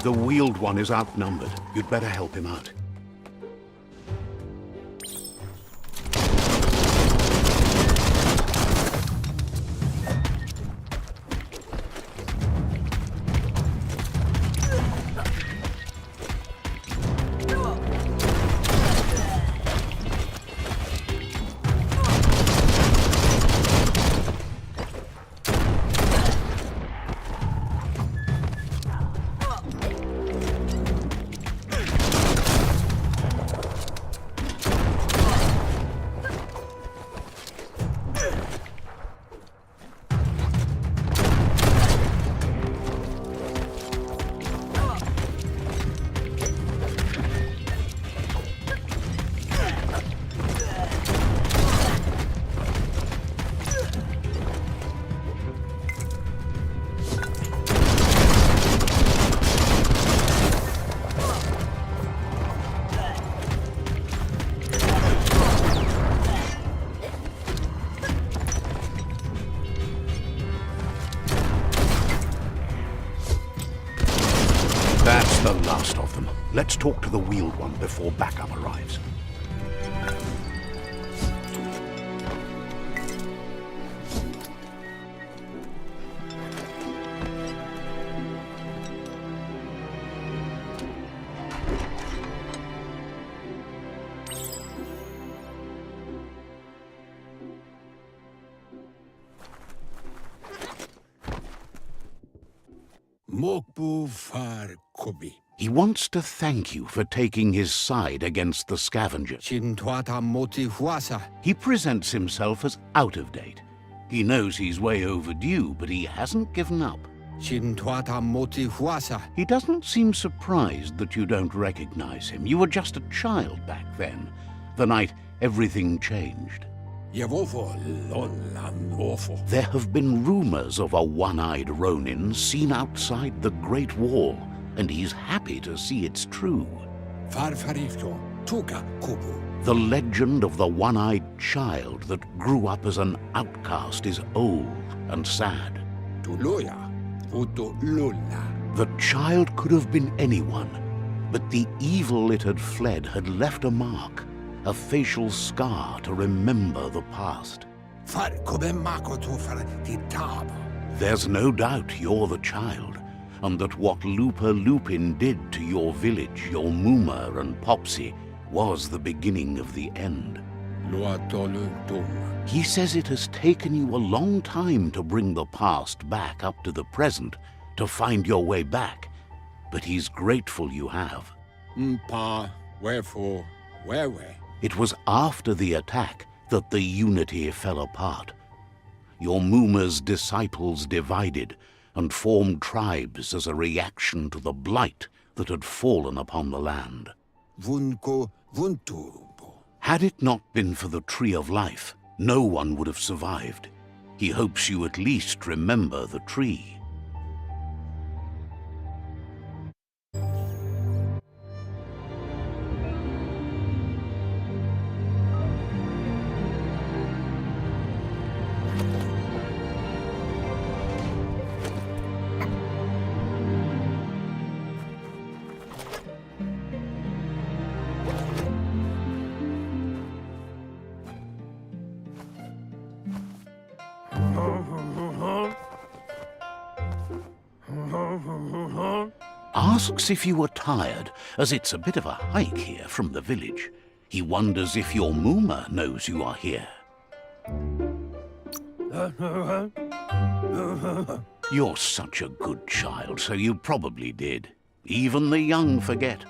The wheeled one is outnumbered. You'd better help him out. That's the last of them. Let's talk to the wheeled one before backup arrives. He wants to thank you for taking his side against the scavengers. He presents himself as out of date. He knows he's way overdue, but he hasn't given up. He doesn't seem surprised that you don't recognize him. You were just a child back then, the night everything changed. There have been rumors of a one-eyed Ronin seen outside the Great Wall, and he's happy to see it's true. The legend of the one-eyed child that grew up as an outcast is old and sad. The child could have been anyone, but the evil it had fled had left a mark, a facial scar to remember the past. There's no doubt you're the child, and that what Lupa Lupin did to your village, your Muma and Popsy, was the beginning of the end. He says it has taken you a long time to bring the past back up to the present, to find your way back, but he's grateful you have. Wherefore, whereway? It was after the attack that the unity fell apart. Your Muma's disciples divided and formed tribes as a reaction to the blight that had fallen upon the land. Had it not been for the Tree of Life, no one would have survived. He hopes you at least remember the tree. Asks if you were tired, as it's a bit of a hike here from the village. He wonders if your Muma knows you are here. You're such a good child, so you probably did. Even the young forget.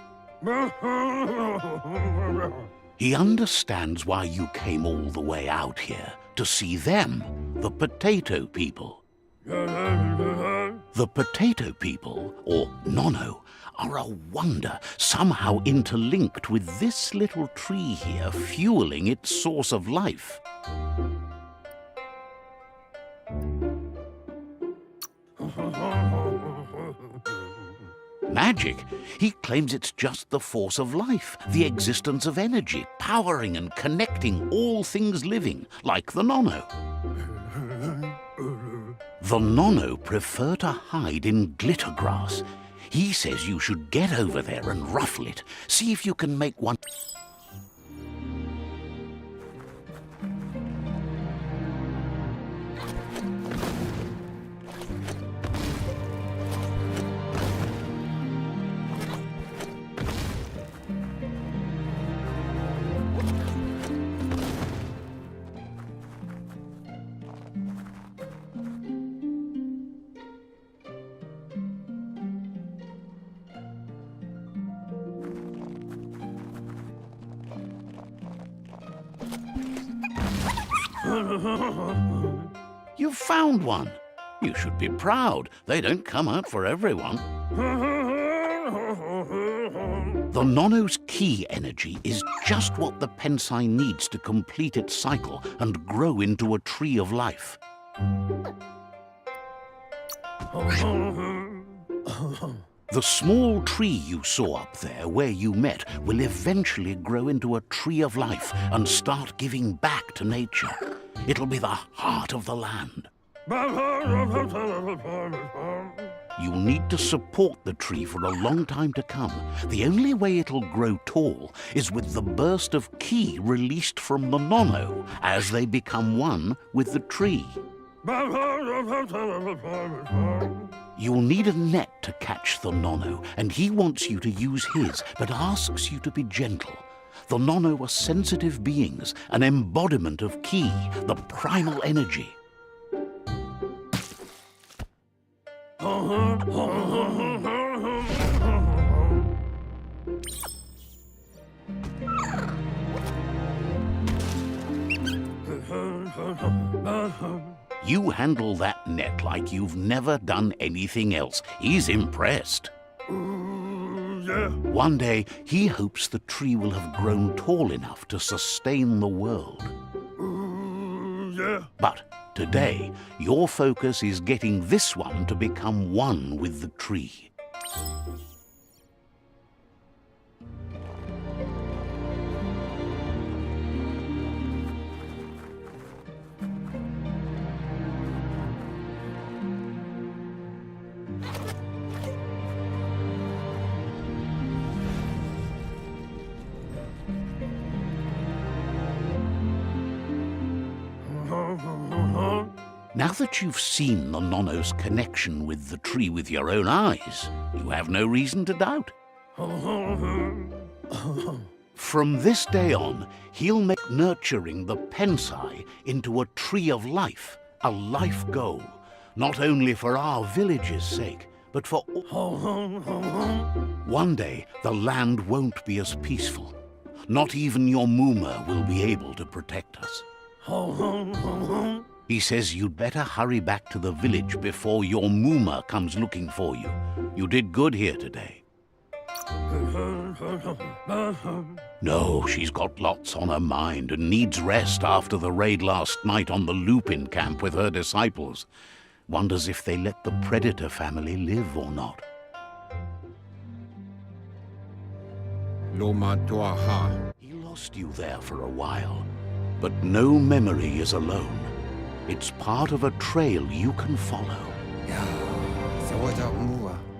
He understands why you came all the way out here, to see them, the potato people. The potato people, or Nono, are a wonder, somehow interlinked with this little tree here, fueling its source of life. Magic? He claims it's just the force of life, the existence of energy, powering and connecting all things living, like the Nono. The Nono prefer to hide in glitter grass. He says you should get over there and ruffle it. See if you can make one. You found one. You should be proud. They don't come out for everyone. The Nono's key energy is just what the Pensai needs to complete its cycle and grow into a tree of life. The small tree you saw up there where you met will eventually grow into a tree of life and start giving back to nature. It'll be the heart of the land. You'll need to support the tree for a long time to come. The only way it'll grow tall is with the burst of ki released from the Nono as they become one with the tree. You'll need a net to catch the Nono, and he wants you to use his, but asks you to be gentle. The Nono are sensitive beings, an embodiment of ki, the primal energy. You handle that net like you've never done anything else. He's impressed. One day, he hopes the tree will have grown tall enough to sustain the world. But today, your focus is getting this one to become one with the tree. Now that you've seen the Nono's connection with the tree with your own eyes, you have no reason to doubt. From this day on, he'll make nurturing the Pensai into a tree of life, a life goal, not only for our village's sake, but for all. One day, the land won't be as peaceful. Not even your Muma will be able to protect us. He says you'd better hurry back to the village before your Muma comes looking for you. You did good here today. No, she's got lots on her mind and needs rest after the raid last night on the Lupin camp with her disciples. Wonders if they let the Predator family live or not. He lost you there for a while, but no memory is alone. It's part of a trail you can follow.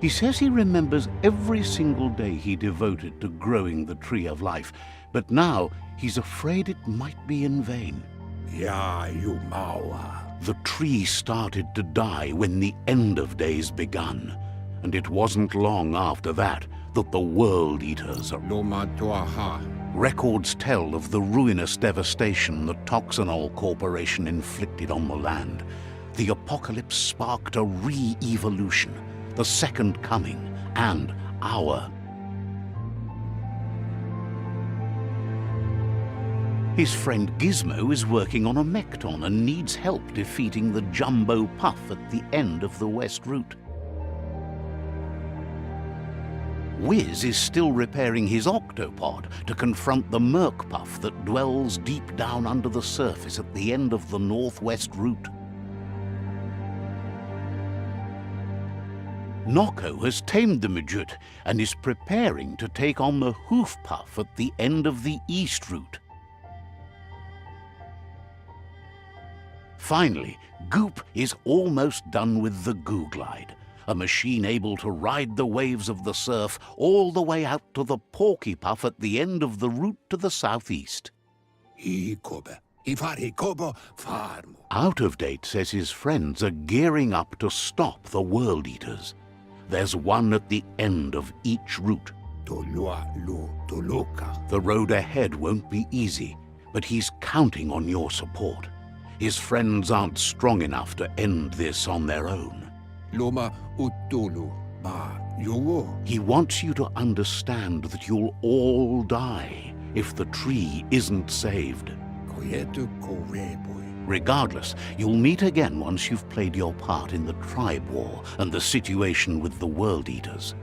He says he remembers every single day he devoted to growing the tree of life, but now he's afraid it might be in vain. The tree started to die when the end of days begun, and it wasn't long after that that the World Eaters arrived. Records tell of the ruinous devastation the Toxanol Corporation inflicted on the land. The apocalypse sparked a re-evolution, the Second Coming, and our. His friend Gizmo is working on a Mekton and needs help defeating the Jumbo Puff at the end of the West Route. Wiz is still repairing his octopod to confront the Merc Puff that dwells deep down under the surface at the end of the Northwest Route. Noko has tamed the Midget and is preparing to take on the Hoof Puff at the end of the East Route. Finally, Goop is almost done with the Goo Glide. a machine able to ride the waves of the surf all the way out to the Porky Puff at the end of the route to the southeast. Out of Date says his friends are gearing up to stop the World Eaters. There's one at the end of each route. The road ahead won't be easy, but he's counting on your support. His friends aren't strong enough to end this on their own. He wants you to understand that you'll all die if the tree isn't saved. Regardless, you'll meet again once you've played your part in the tribe war and the situation with the World Eaters.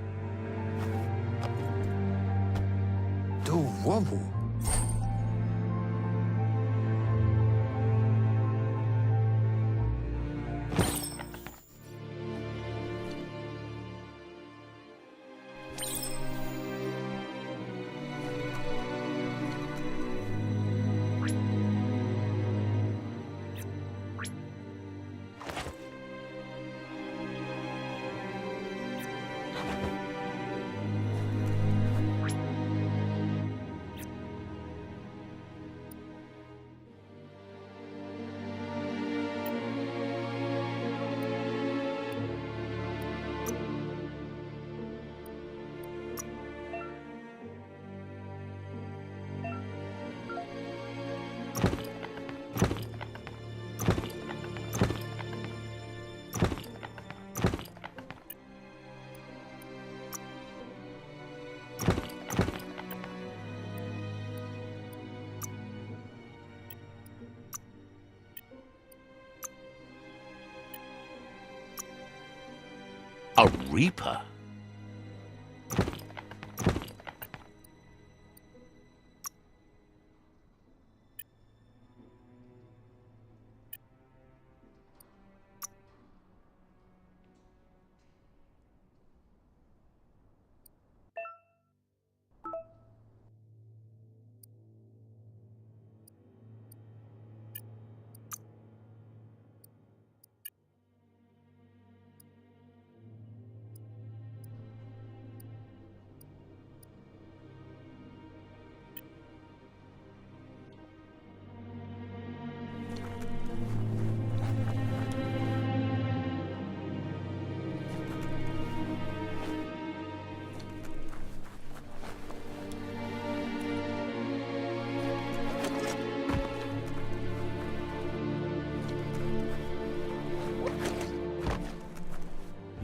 A Reaper?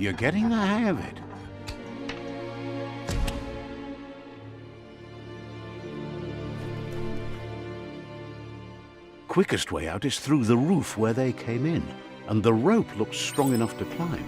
You're getting the hang of it. Quickest way out is through the roof where they came in, and the rope looks strong enough to climb.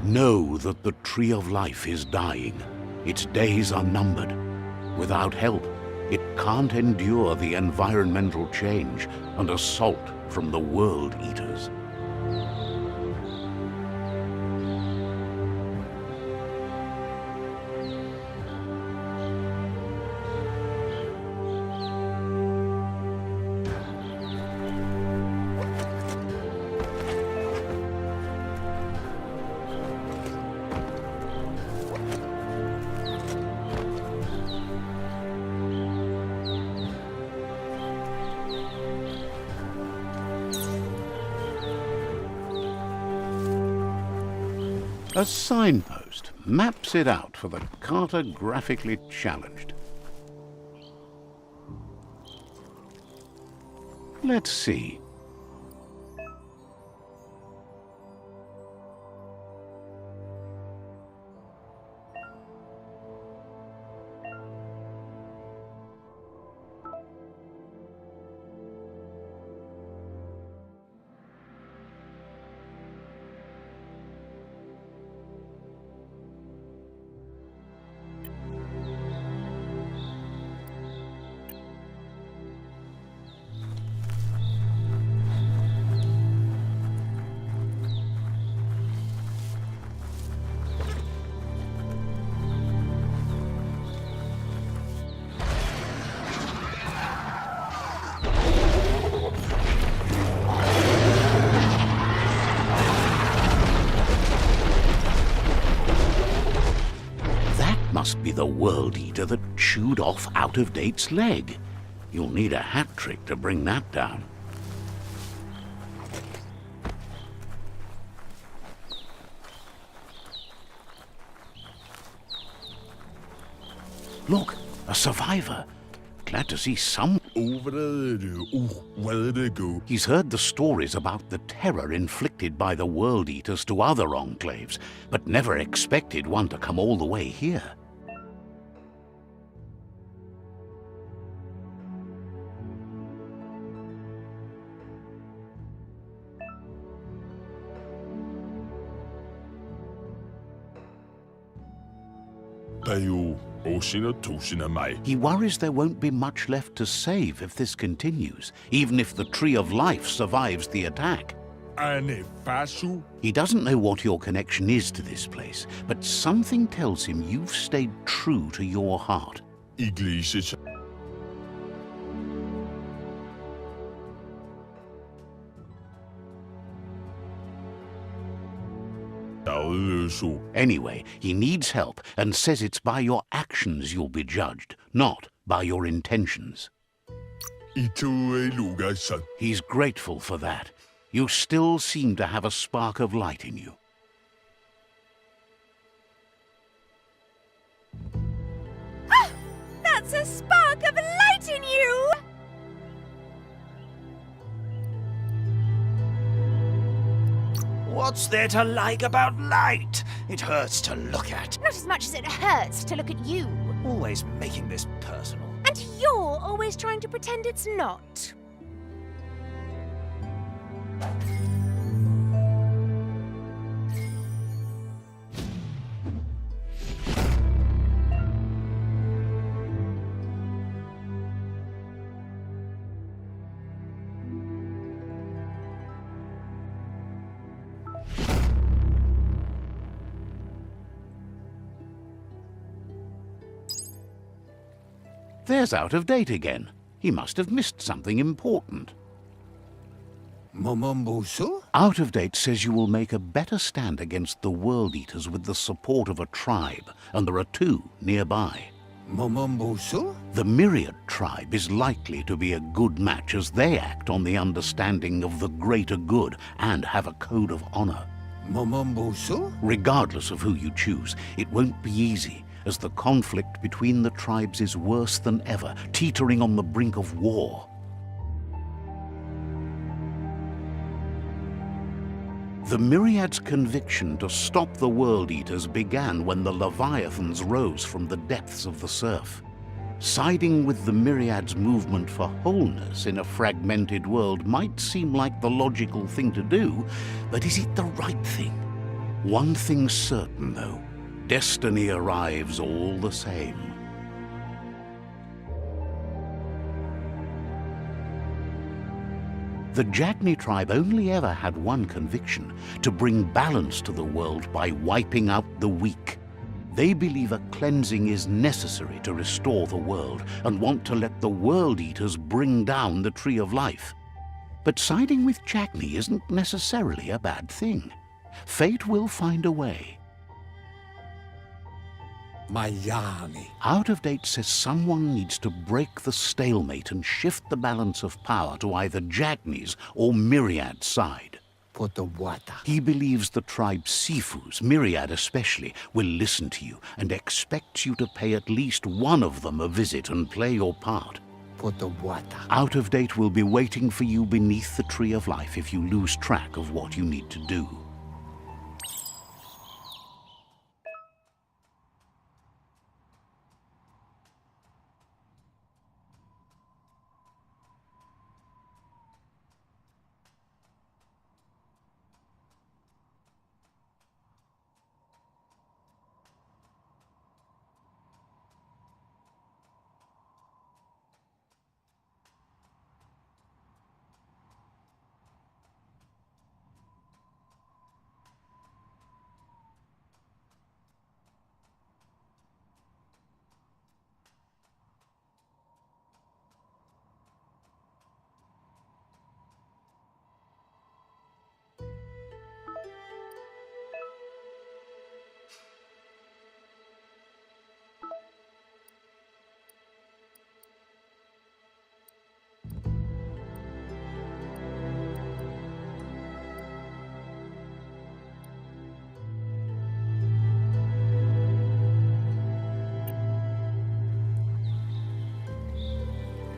Know that the Tree of Life is dying. Its days are numbered. Without help, it can't endure the environmental change and assault from the World Eaters. A signpost maps it out for the cartographically challenged. Let's see. Must be the World Eater that chewed off Out-of-Date's leg. You'll need a hat trick to bring that down. Look, a survivor. Glad to see some... He's heard the stories about the terror inflicted by the World Eaters to other enclaves, but never expected one to come all the way here. He worries there won't be much left to save if this continues, even if the Tree of Life survives the attack. He doesn't know what your connection is to this place, but something tells him you've stayed true to your heart. Anyway, he needs help and says it's by your actions you'll be judged, not by your intentions. He's grateful for that. You still seem to have a spark of light in you. Ah! That's a spark of light in you! What's there to like about light? It hurts to look at. Not as much as it hurts to look at you. Always making this personal. And you're always trying to pretend it's not. There's Out-of-Date again. He must have missed something important. Out-of-Date says you will make a better stand against the World Eaters with the support of a tribe, and there are two nearby. The Myriad tribe is likely to be a good match as they act on the understanding of the greater good and have a code of honor. Regardless of who you choose, it won't be easy, as the conflict between the tribes is worse than ever, teetering on the brink of war. The Myriad's conviction to stop the World Eaters began when the Leviathans rose from the depths of the surf. Siding with the Myriad's movement for wholeness in a fragmented world might seem like the logical thing to do, but is it the right thing? One thing's certain, though. Destiny arrives all the same. The Jagni tribe only ever had one conviction: to bring balance to the world by wiping out the weak. They believe a cleansing is necessary to restore the world and want to let the World Eaters bring down the Tree of Life. But siding with Jagni isn't necessarily a bad thing. Fate will find a way. Out-of-Date says someone needs to break the stalemate and shift the balance of power to either Jagni's or Myriad's side. He believes the tribe Sifus, Myriad especially, will listen to you and expects you to pay at least one of them a visit and play your part. Out of Date will be waiting for you beneath the Tree of Life if you lose track of what you need to do.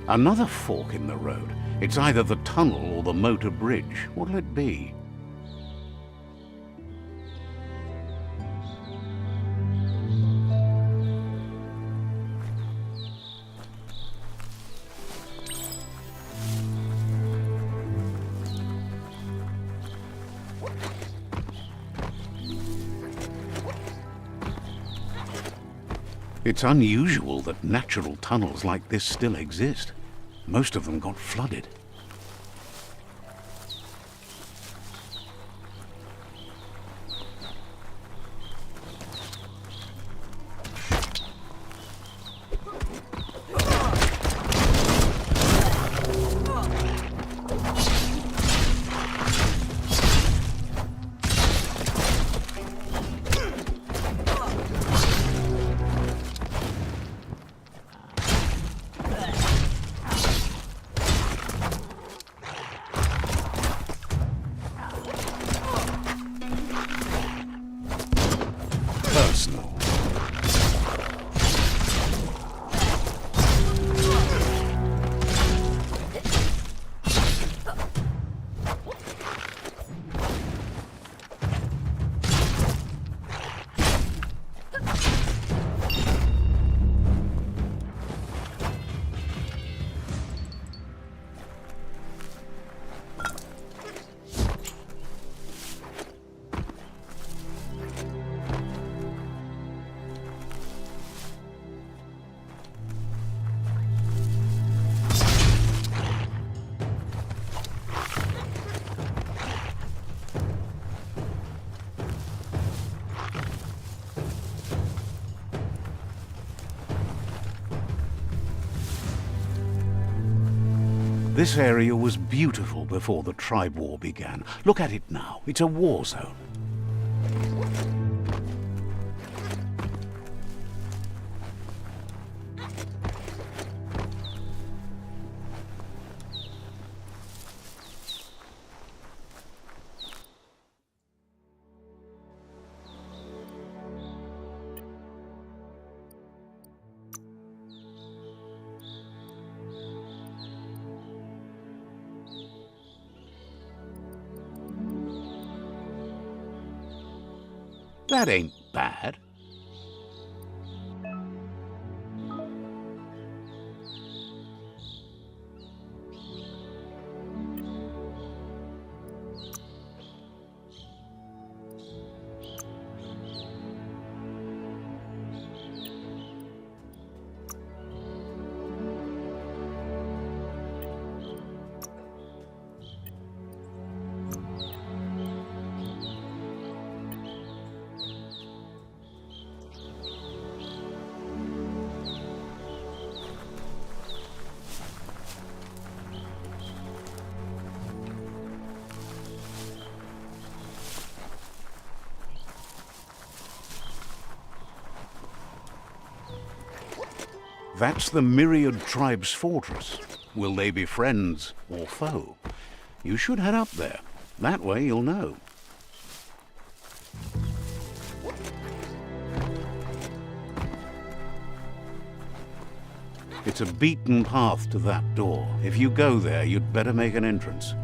Another fork in the road. It's either the tunnel or the motor bridge. What'll it be? It's unusual that natural tunnels like this still exist. Most of them got flooded. Personal. This area was beautiful before the tribe war began. Look at it now. It's a war zone. That ain't bad. That's the Myriad tribe's fortress. Will they be friends or foe? You should head up there. That way you'll know. It's a beaten path to that door. If you go there, you'd better make an entrance.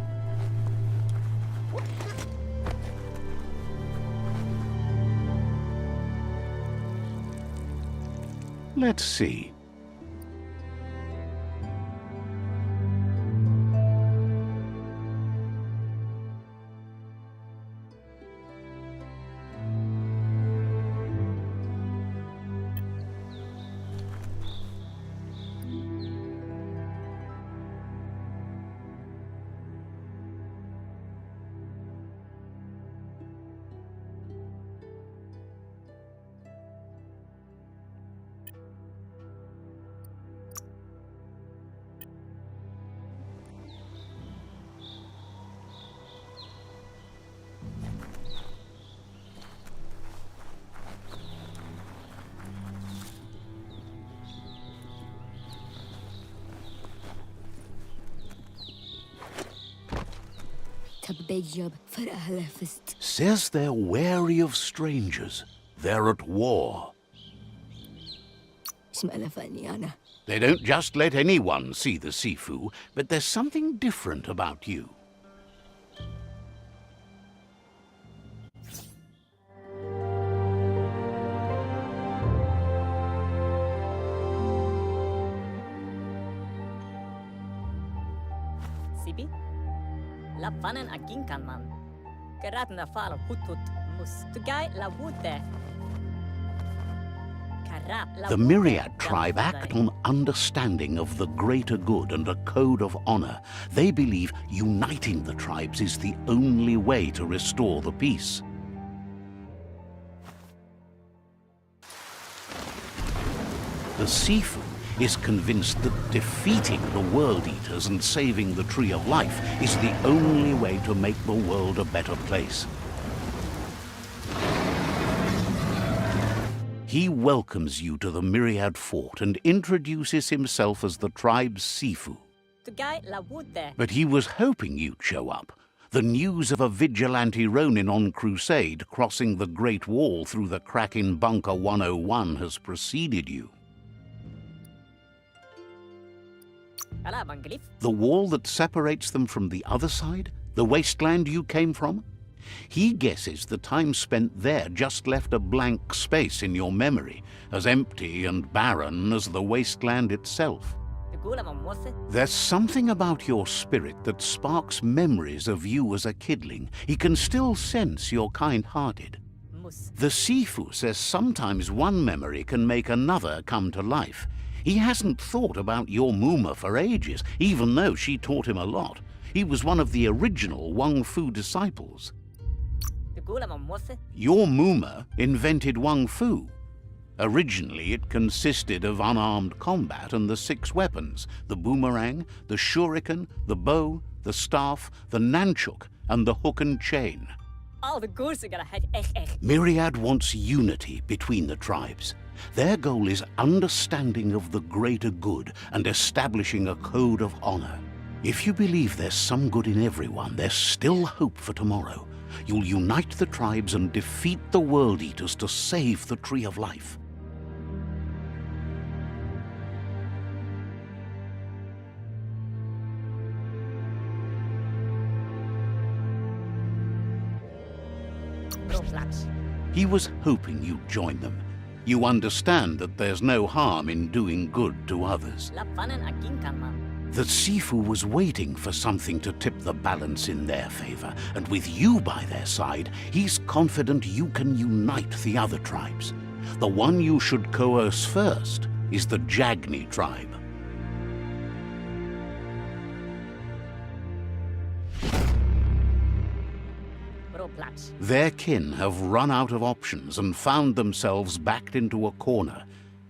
Let's see. Says they're wary of strangers. They're at war. They don't just let anyone see the Sifu, but there's something different about you. Sibi? Lapanen aginkan man. Geratna fal hutut mus. Tugai la wute. The Myriad tribe act on understanding of the greater good and a code of honor. They believe uniting the tribes is the only way to restore the peace. The Sifu is convinced that defeating the World Eaters and saving the Tree of Life is the only way to make the world a better place. He welcomes you to the Myriad Fort and introduces himself as the tribe's Sifu. But he was hoping you'd show up. The news of a vigilante Ronin on crusade crossing the Great Wall through the crack in Bunker 101 has preceded you. The wall that separates them from the other side? The wasteland you came from? He guesses the time spent there just left a blank space in your memory, as empty and barren as the wasteland itself. There's something about your spirit that sparks memories of you as a kidling. He can still sense you're kind-hearted. The Sifu says sometimes one memory can make another come to life. He hasn't thought about your Muma for ages, even though she taught him a lot. He was one of the original Wang Fu disciples. Your Muma invented Wang Fu. Originally, it consisted of unarmed combat and the 6 weapons: the boomerang, the shuriken, the bow, the staff, the nunchuk, and the hook and chain. Myriad wants unity between the tribes. Their goal is understanding of the greater good and establishing a code of honor. If you believe there's some good in everyone, there's still hope for tomorrow. You'll unite the tribes and defeat the World Eaters to save the Tree of Life. He was hoping you'd join them. You understand that there's no harm in doing good to others. The Sifu was waiting for something to tip the balance in their favor, and with you by their side, he's confident you can unite the other tribes. The one you should coerce first is the Jagni tribe. Their kin have run out of options and found themselves backed into a corner.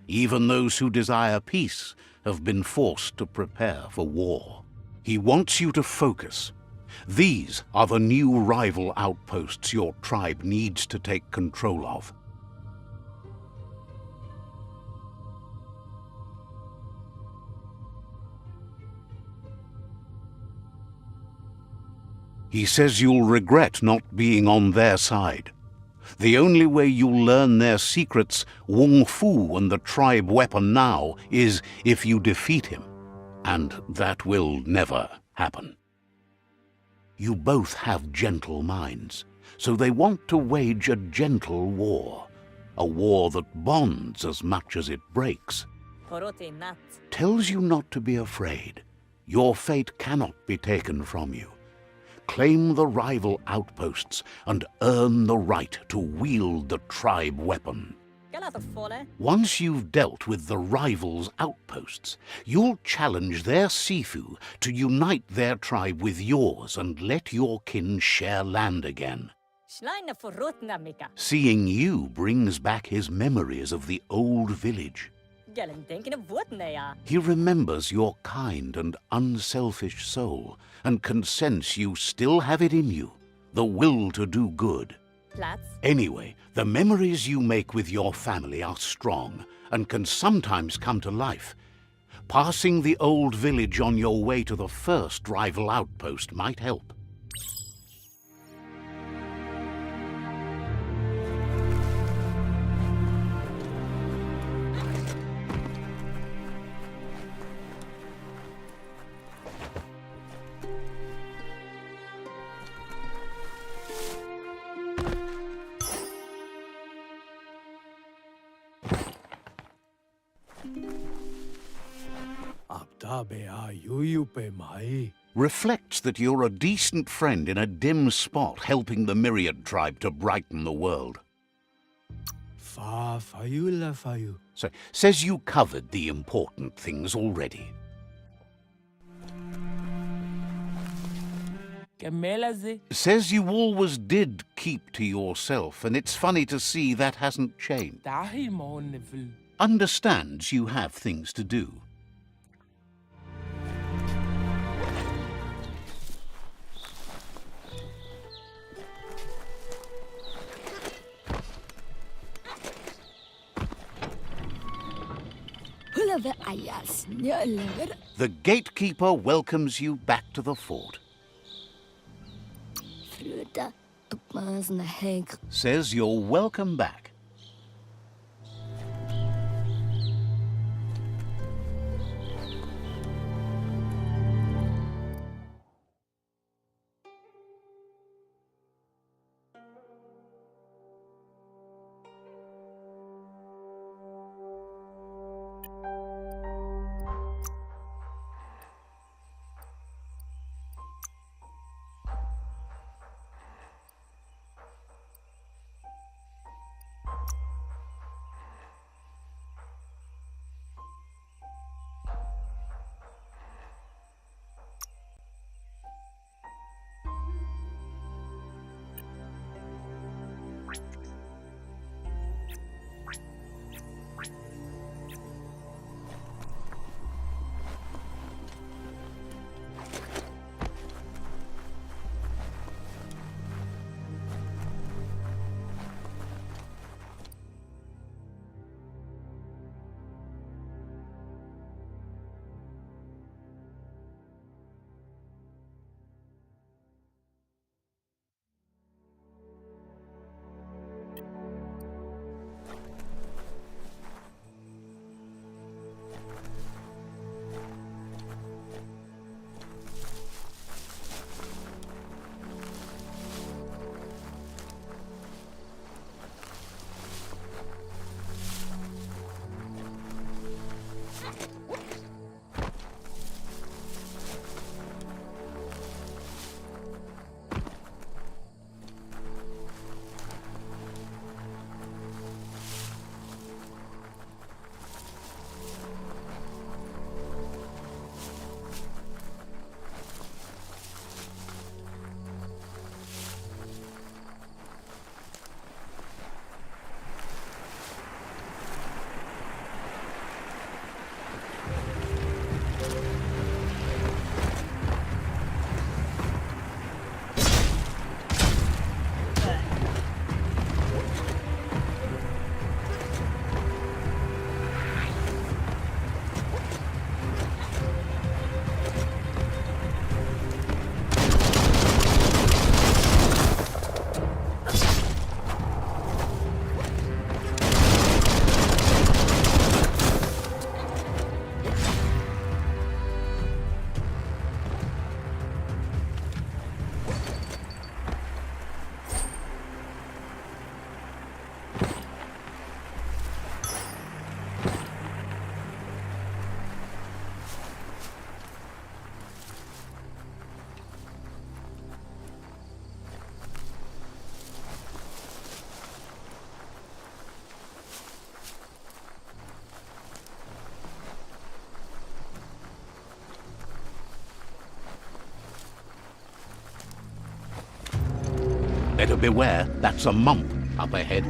Even those who desire peace have been forced to prepare for war. He wants you to focus. These are the new rival outposts your tribe needs to take control of. He says you'll regret not being on their side. The only way you'll learn their secrets, Wung Fu and the tribe weapon now, is if you defeat him. And that will never happen. You both have gentle minds, so they want to wage a gentle war. A war that bonds as much as it breaks. Porote nat. Tells you not to be afraid. Your fate cannot be taken from you. Claim the rival outposts and earn the right to wield the tribe weapon. Galata fole. Once you've dealt with the rivals' outposts, you'll challenge their Sifu to unite their tribe with yours and let your kin share land again. Schleine forrotna mika. Seeing you brings back his memories of the old village. Galen denken of wotne ja. He remembers your kind and unselfish soul and can sense you still have it in you, the will to do good. Platz. Anyway, the memories you make with your family are strong and can sometimes come to life. Passing the old village on your way to the first rival outpost might help. Reflects that you're a decent friend in a dim spot helping the Myriad tribe to brighten the world. So, says you covered the important things already. Says you always did keep to yourself, and it's funny to see that hasn't changed. Understands you have things to do. The gatekeeper welcomes you back to the fort. Says you're welcome back. Better beware, that's a mump up ahead.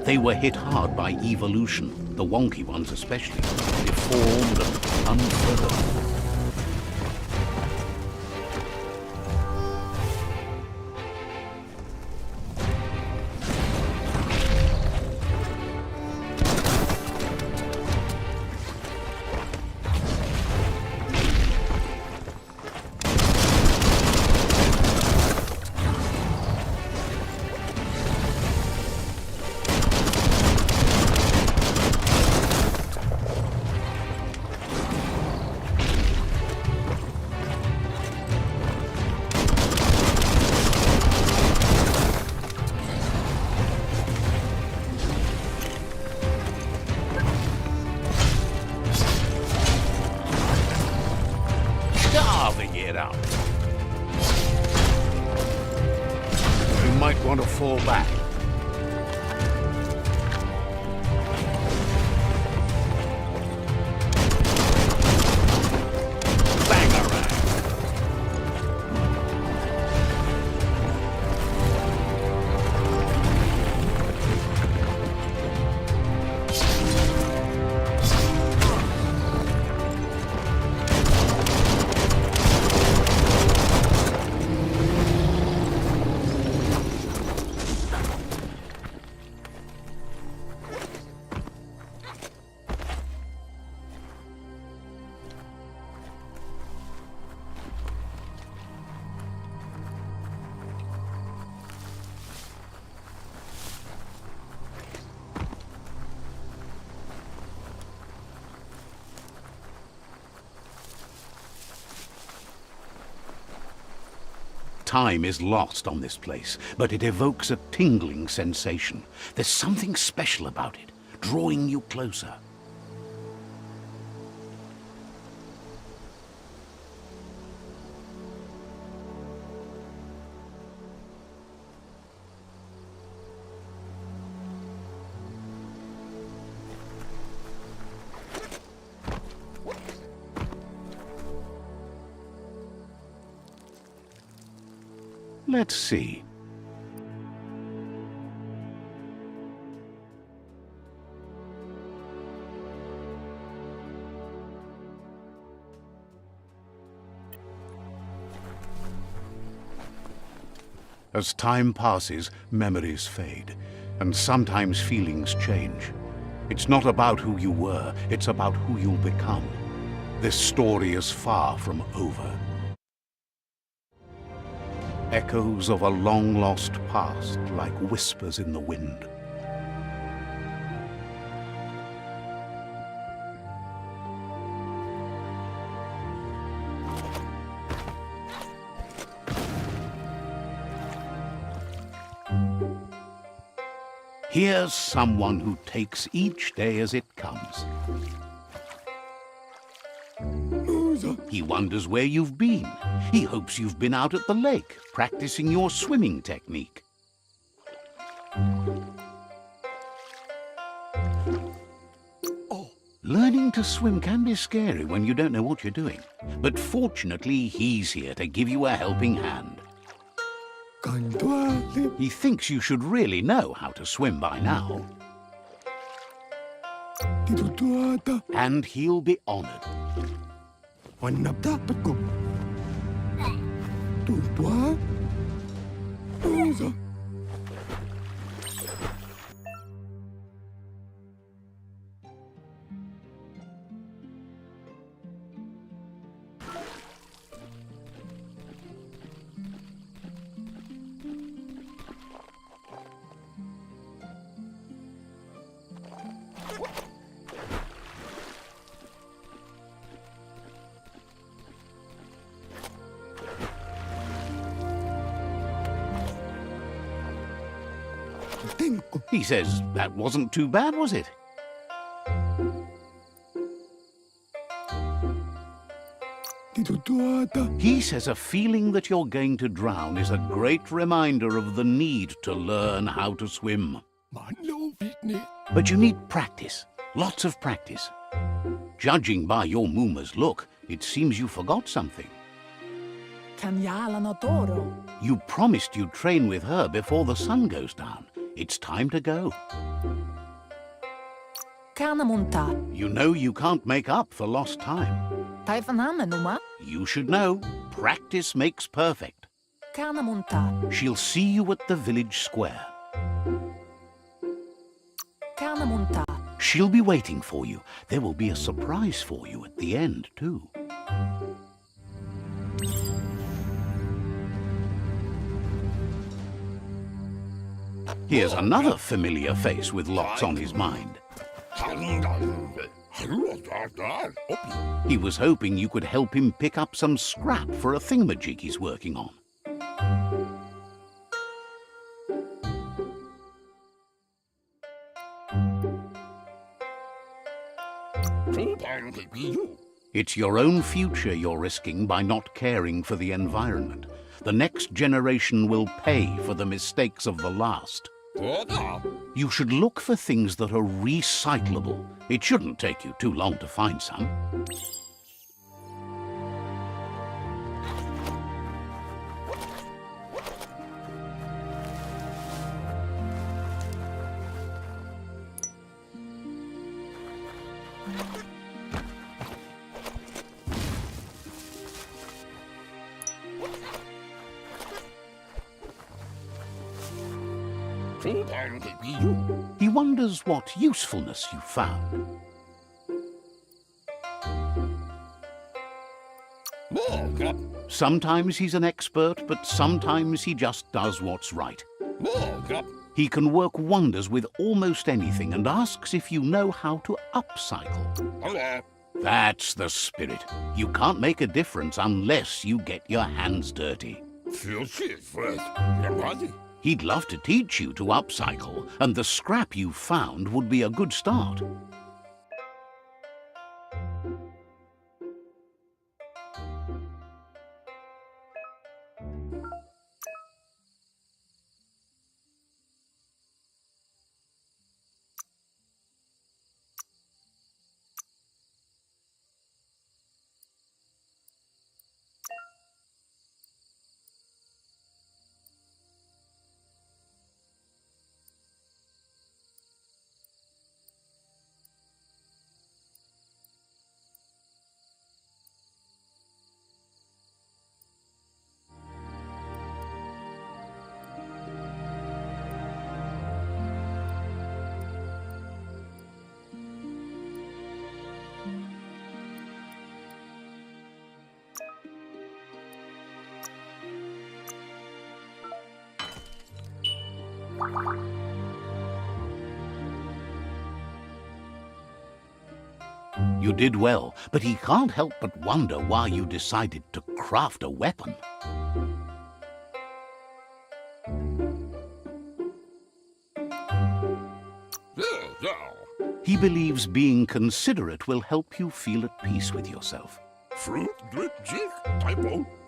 They were hit hard by evolution, the wonky ones especially, deformed and unfurled. Carving it up. You might want to fall back. Bangarang. Time is lost on this place, but it evokes a tingling sensation. There's something special about it, drawing you closer. Let's see. As time passes, memories fade, and sometimes feelings change. It's not about who you were, it's about who you'll become. This story is far from over. Echoes of a long-lost past, like whispers in the wind. Here's someone who takes each day as it comes. He wonders where you've been. He hopes you've been out at the lake, practicing your swimming technique. Learning to swim can be scary when you don't know what you're doing. But fortunately, he's here to give you a helping hand. He thinks you should really know how to swim by now. And he'll be honored. He says that wasn't too bad, was it? He says a feeling that you're going to drown is a great reminder of the need to learn how to swim. But you need practice, lots of practice. Judging by your Mooma's look, it seems you forgot something. Kanyala no toro. You promised you'd train with her before the sun goes down. It's time to go. Kanamunta. You know you can't make up for lost time. Taifanamenuma. You should know, practice makes perfect. Kanamunta. She'll see you at the village square. Kanamunta. She'll be waiting for you. There will be a surprise for you at the end, too. Here's another familiar face with lots on his mind. He was hoping you could help him pick up some scrap for a thingamajig he's working on. It's your own future you're risking by not caring for the environment. The next generation will pay for the mistakes of the last. You should look for things that are recyclable. It shouldn't take you too long to find some. He wonders what usefulness you found. Sometimes he's an expert, but sometimes he just does what's right. He can work wonders with almost anything and asks if you know how to upcycle. That's the spirit. You can't make a difference unless you get your hands dirty. He'd love to teach you to upcycle, and the scrap you found would be a good start. You did well, but he can't help but wonder why you decided to craft a weapon. He believes being considerate will help you feel at peace with yourself.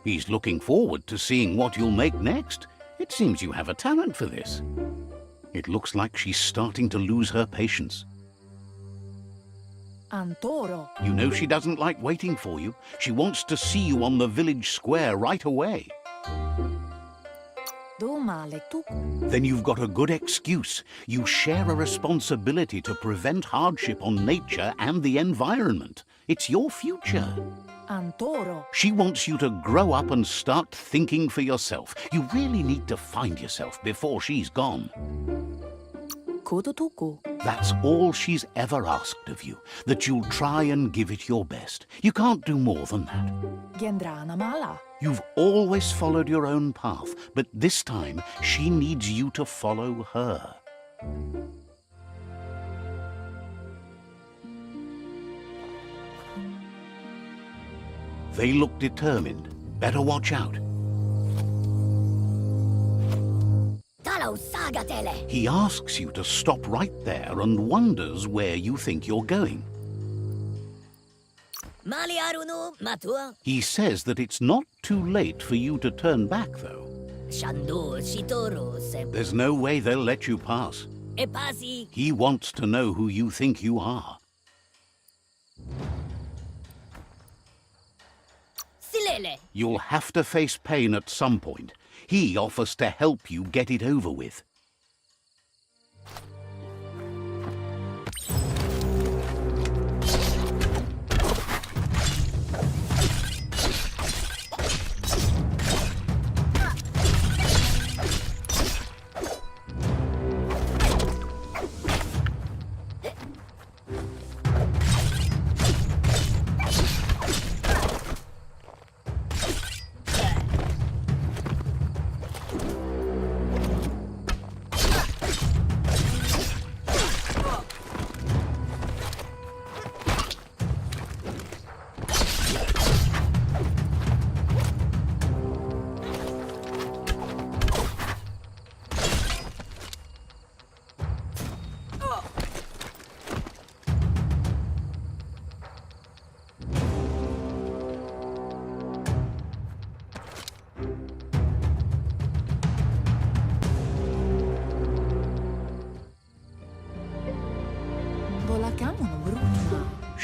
He's looking forward to seeing what you'll make next. It seems you have a talent for this. It looks like she's starting to lose her patience. Antoro. You know she doesn't like waiting for you. She wants to see you on the village square right away. Then you've got a good excuse. You share a responsibility to prevent hardship on nature and the environment. It's your future. Antoro. She wants you to grow up and start thinking for yourself. You really need to find yourself before she's gone. Kudutuku. That's all she's ever asked of you, that you'll try and give it your best. You can't do more than that. Gendrana mala. You've always followed your own path, but this time she needs you to follow her. They look determined. Better watch out. He asks you to stop right there and wonders where you think you're going. He says that it's not too late for you to turn back, though. There's no way they'll let you pass. He wants to know who you think you are. You'll have to face pain at some point. He offers to help you get it over with.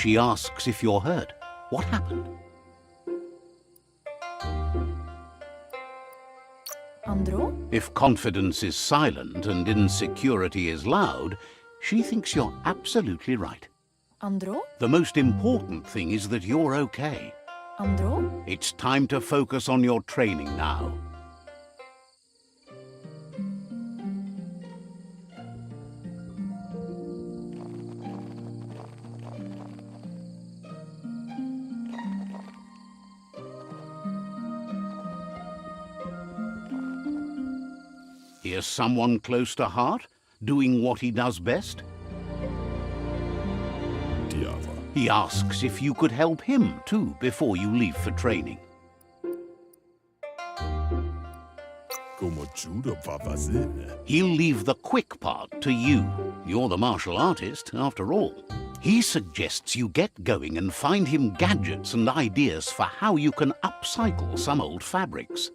She asks if you're hurt. What happened? Andro? If confidence is silent and insecurity is loud, she thinks you're absolutely right. Andro? The most important thing is that you're okay. Andro? It's time to focus on your training now. Here's someone close to heart, doing what he does best. He asks if you could help him too before you leave for training. He'll leave the quick part to you. You're the martial artist, after all. He suggests you get going and find him gadgets and ideas for how you can upcycle some old fabrics.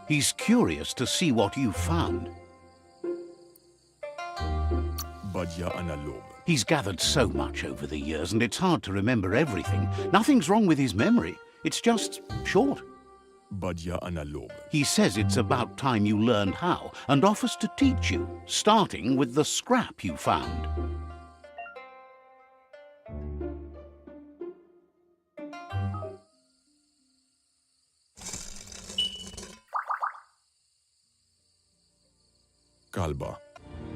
He's curious to see what you've found. He's gathered so much over the years, and it's hard to remember everything. Nothing's wrong with his memory. It's just short. He says it's about time you learned how, and offers to teach you, starting with the scrap you found.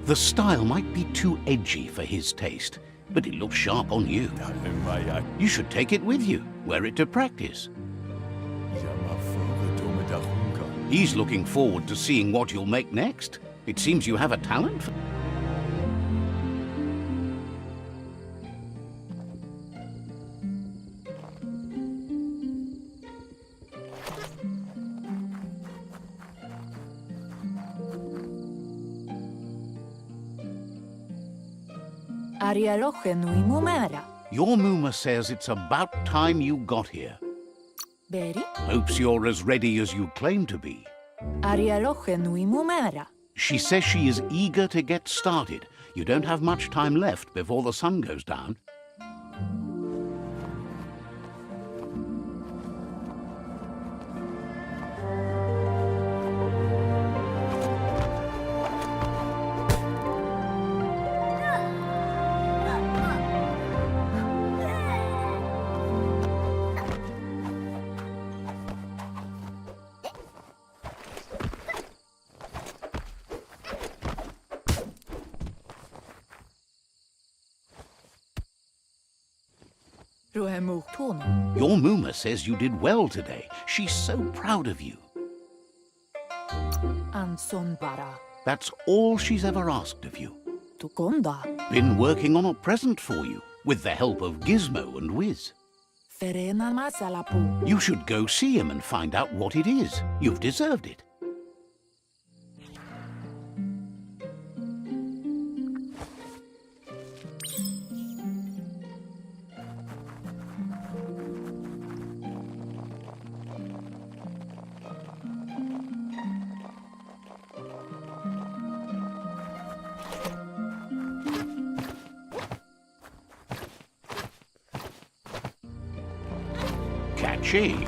The style might be too edgy for his taste, but it looks sharp on you. You should take it with you, wear it to practice. He's looking forward to seeing what you'll make next. It seems you have a talent for... Your Muma says it's about time you got here. Beri? Hopes you're as ready as you claim to be. She says she is eager to get started. You don't have much time left before the sun goes down. Your Muma says you did well today. She's so proud of you. That's all she's ever asked of you. Been working on a present for you. with the help of Gizmo and Wiz. Ferena masalapu. You should go see him and find out what it is. You've deserved it. Catchy.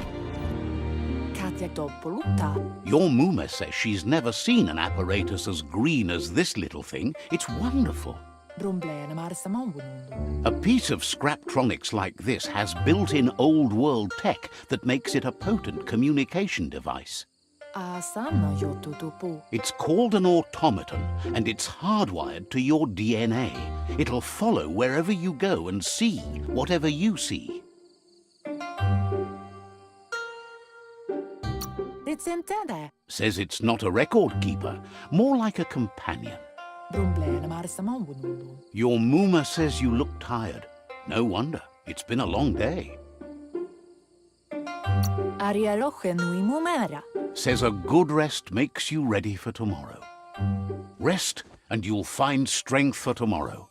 Katja Doppelutta. Your Mooma says she's never seen an apparatus as green as this little thing. It's wonderful. Brumblene marsamongunundu. A piece of Scraptronics like this has built-in old-world tech that makes it a potent communication device. Asana yotutupu. It's called an automaton, and it's hardwired to your DNA. It'll follow wherever you go and see whatever you see. It's intended. Says it's not a record keeper, more like a companion. Brumblene marsamongunundu. Your Mooma says you look tired. No wonder. It's been a long day. Arieloche nui mumera. Says a good rest makes you ready for tomorrow. Rest, and you'll find strength for tomorrow.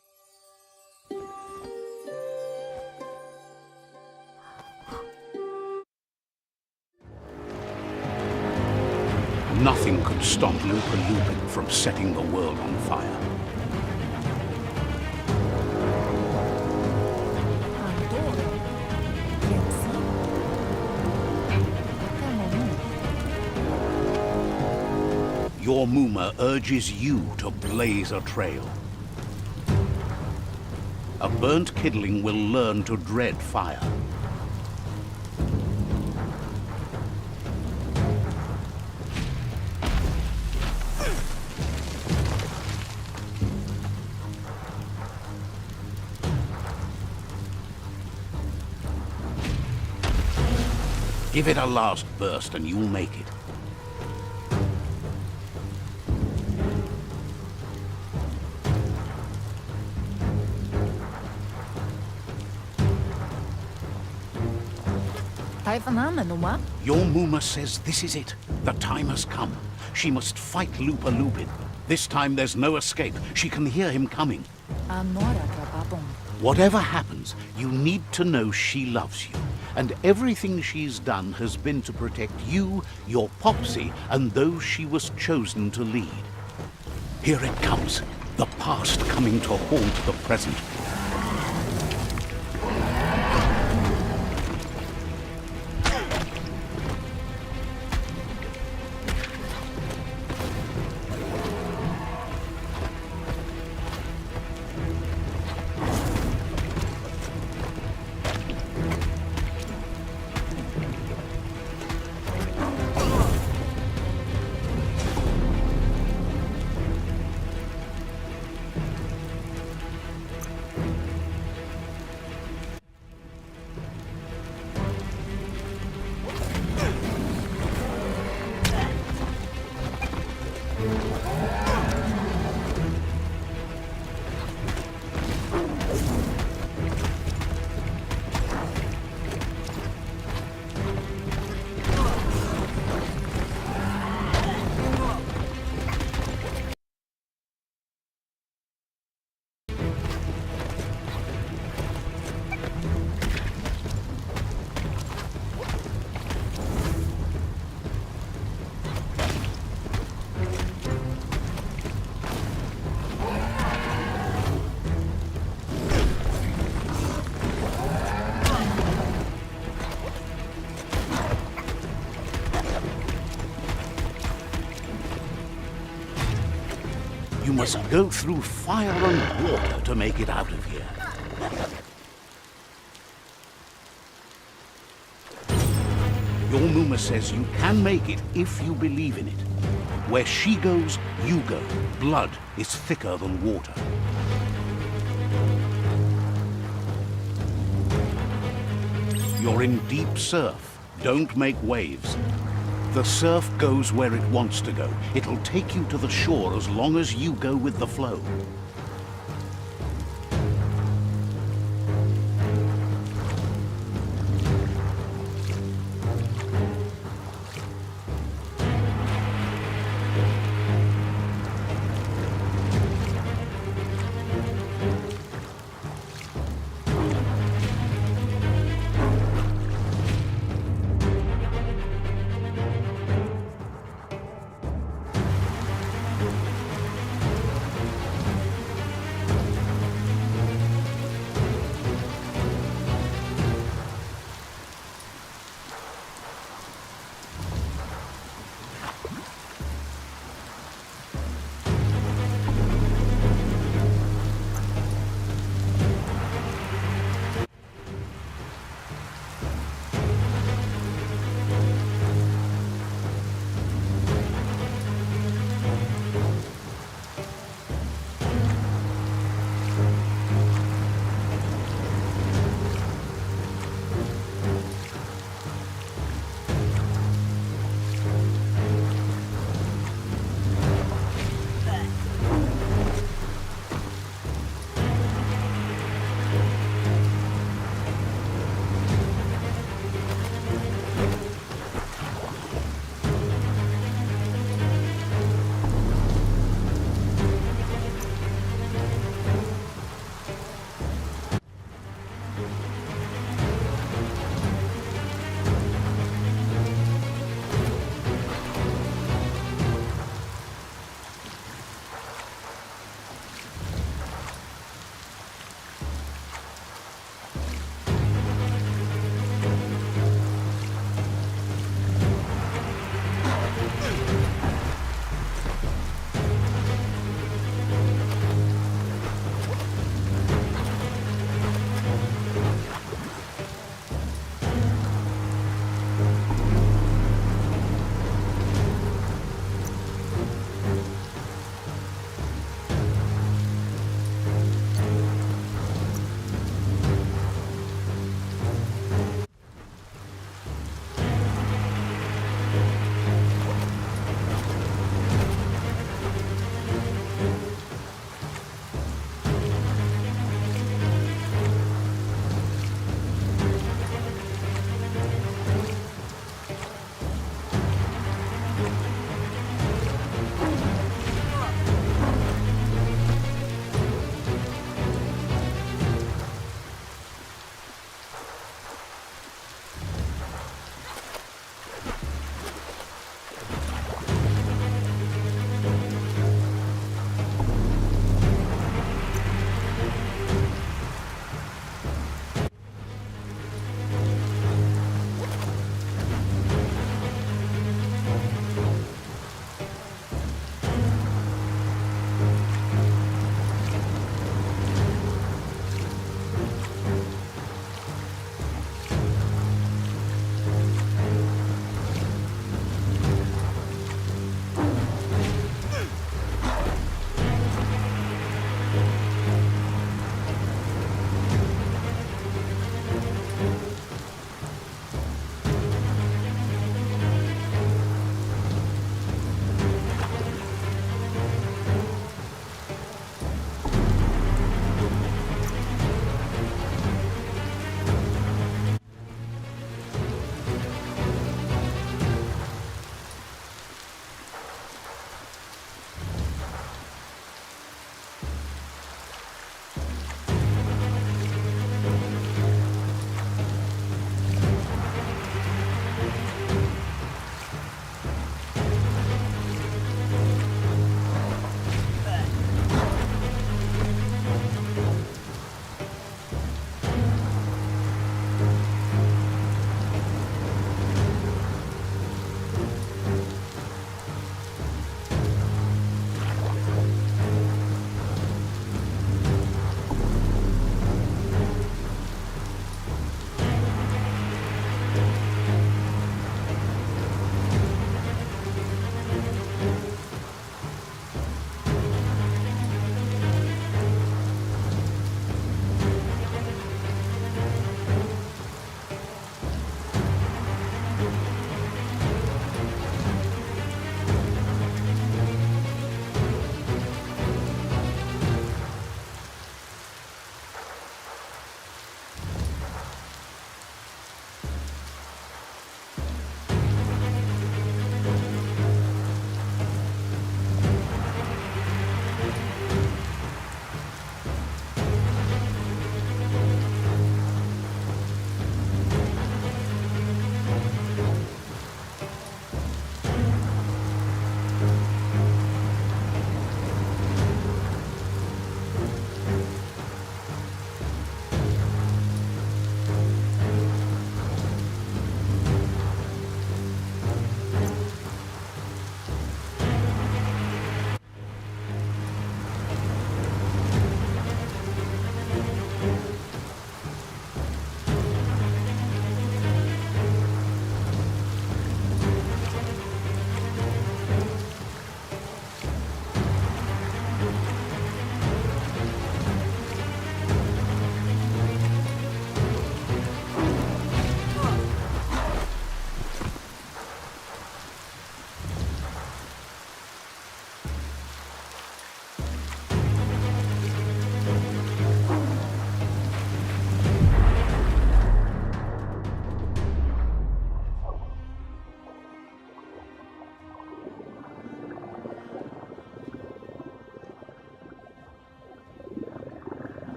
Nothing could stop Lupa Lupin from setting the world on fire. Andoro. Jetsi. Kamonu. Your Mooma urges you to blaze a trail. A burnt kidling will learn to dread fire. Give it a last burst and you'll make it. Taifanamenuma. Your Mooma says this is it. The time has come. She must fight Lupa Lupin. This time there's no escape. She can hear him coming. Anora krapapon. Whatever happens, you need to know she loves you. And everything she's done has been to protect you, your Popsy, and those she was chosen to lead. Here it comes. The past coming to haunt the present. You must go through fire and water to make it out of here. Your Mooma says you can make it if you believe in it. Where she goes, you go. Blood is thicker than water. You're in deep surf. Don't make waves. The surf goes where it wants to go. It'll take you to the shore as long as you go with the flow.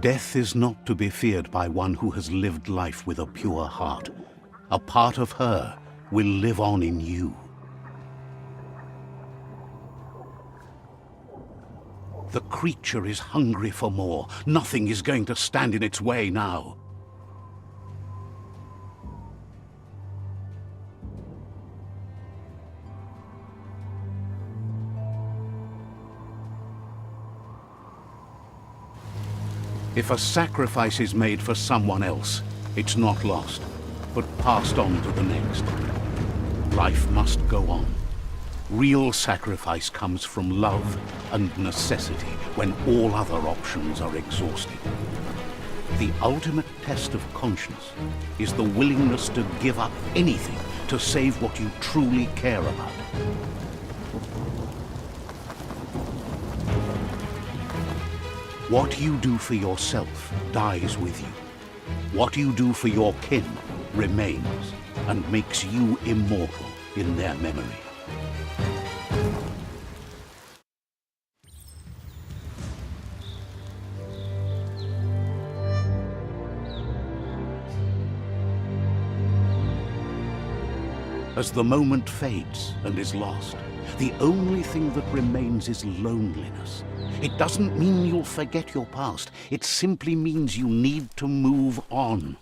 Death is not to be feared by one who has lived life with a pure heart. A part of her will live on in you. The creature is hungry for more. Nothing is going to stand in its way now. If a sacrifice is made for someone else, it's not lost, but passed on to the next. Life must go on. Real sacrifice comes from love and necessity when all other options are exhausted. The ultimate test of conscience is the willingness to give up anything to save what you truly care about. What you do for yourself dies with you. What you do for your kin remains and makes you immortal in their memory. As the moment fades and is lost, the only thing that remains is loneliness. It doesn't mean you'll forget your past. It simply means you need to move on.